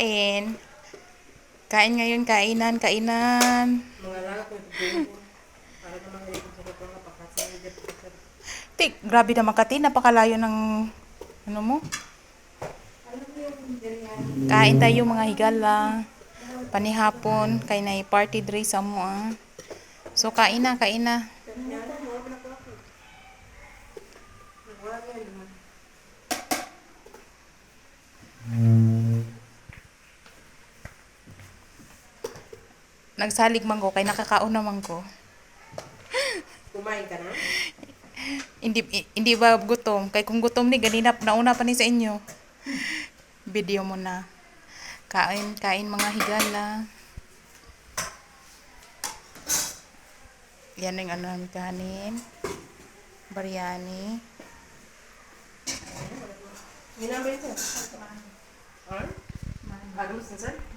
Kain. Kain ngayon, kainan, kainan. Mga lahat ko ito para naman ngayon sa kapwa na pakasay. Tik, grabe naman Kati, napakalayo ng ano mo. Kain tayo mga higala. Panihapon, kay na party dre sa mo ah. So kain na, kain na. Nagsalig man ko, kay nakakaon naman ko. Kumain ka na? Hindi ba gutom? Kay kung gutom ni, ganina, nauna pa ni sa inyo. Video mo na. Kain, kain mga higala. Yan yung ano namin kanin. Biryani. Hinamay ito. Ha? Ano mo, sinsan?